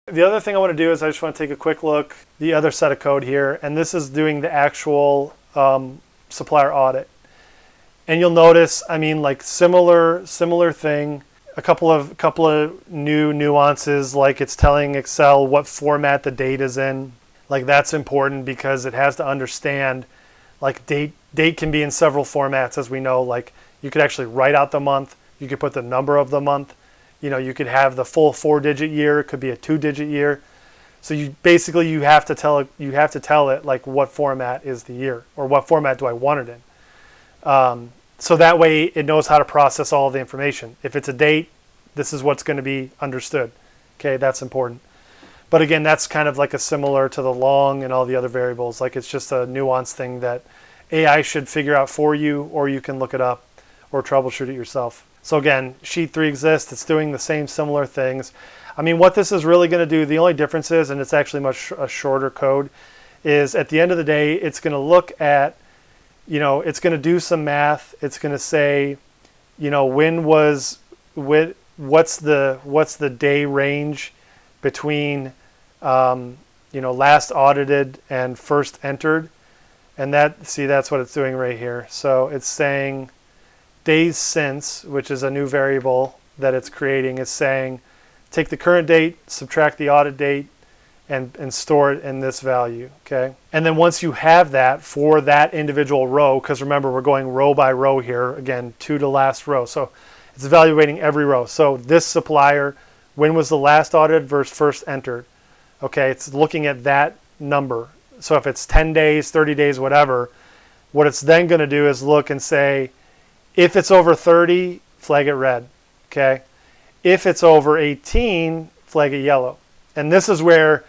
The other thing I want to do is I just want to take a quick look, the other set of code here, and this is doing the actual supplier audit. And you'll notice, I mean, like similar thing, a couple of new nuances, like it's telling Excel what format the date is in. Like that's important because it has to understand, like date can be in several formats, as we know. Like you could actually write out the month, you could put the number of the month, you could have the full 4-digit year, it could be a 2-digit year. So you basically you have to tell it like what format is the year, or what format do I want it in. So that way it knows how to process all the information. If it's a date, this is what's going to be understood. Okay, that's important. But again, that's kind of like a similar to the long and all the other variables. Like it's just a nuanced thing that AI should figure out for you, or you can look it up or troubleshoot it yourself. So again, sheet 3 exists. It's doing the same similar things. I mean, what this is really going to do, the only difference is, and it's actually a shorter code, is at the end of the day, it's going to look at, it's going to do some math. It's going to say, what's the day range between, last audited and first entered. And that's what it's doing right here. So it's saying days since, which is a new variable that it's creating, is saying, take the current date, subtract the audit date, and store it in this value, okay? And then once you have that for that individual row, because remember, we're going row by row here, again, to the last row. So it's evaluating every row. So this supplier, when was the last audited versus first entered? Okay, it's looking at that number. So if it's 10 days, 30 days, whatever, what it's then going to do is look and say, if it's over 30, flag it red, okay? If it's over 18, flag it yellow. And this is where,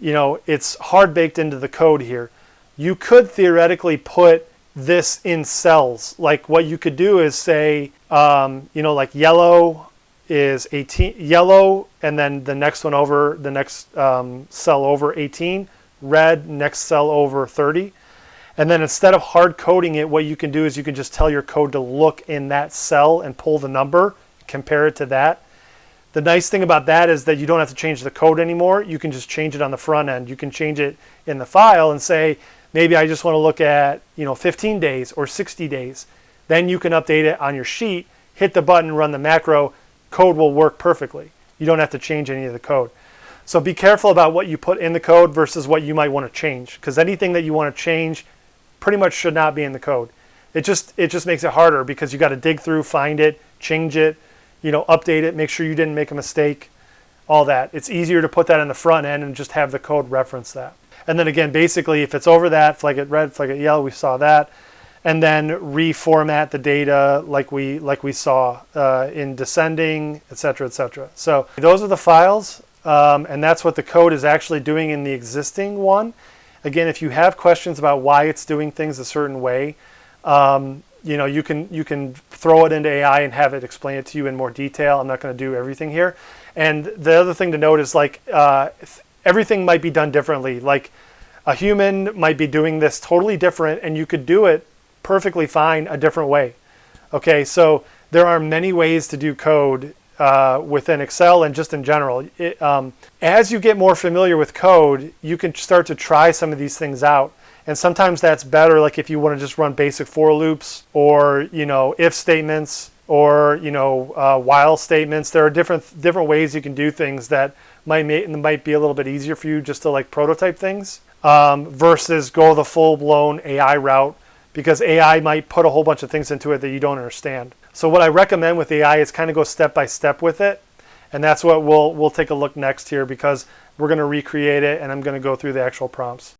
it's hard baked into the code here. You could theoretically put this in cells. Like what you could do is say, like yellow is 18, yellow, and then the next one over, the next cell over 18, red, next cell over 30. And then instead of hard coding it, what you can do is you can just tell your code to look in that cell and pull the number, compare it to that. The nice thing about that is that you don't have to change the code anymore. You can just change it on the front end. You can change it in the file and say, maybe I just want to look at 15 days or 60 days. Then you can update it on your sheet, hit the button, run the macro, code will work perfectly. You don't have to change any of the code. So be careful about what you put in the code versus what you might want to change, because anything that you want to change pretty much should not be in the code. It just makes it harder because you got to dig through, find it, change it, update it, make sure you didn't make a mistake, all that. It's easier to put that in the front end and just have the code reference that. And then again, basically, if it's over that, flag it red, flag it yellow, we saw that. And then reformat the data like we saw in descending, et cetera, et cetera. So those are the files, and that's what the code is actually doing in the existing one. Again, if you have questions about why it's doing things a certain way, you can throw it into AI and have it explain it to you in more detail. I'm not going to do everything here. And the other thing to note is everything might be done differently. Like a human might be doing this totally different, and you could do it perfectly fine a different way. Okay, so there are many ways to do code within Excel and just in general. As you get more familiar with code, you can start to try some of these things out. And sometimes that's better, like if you want to just run basic for loops or, if statements or, while statements. There are different ways you can do things that might be a little bit easier for you just to like prototype things versus go the full-blown AI route, because AI might put a whole bunch of things into it that you don't understand. So what I recommend with AI is kind of go step by step with it. And that's what we'll take a look next here, because we're going to recreate it and I'm going to go through the actual prompts.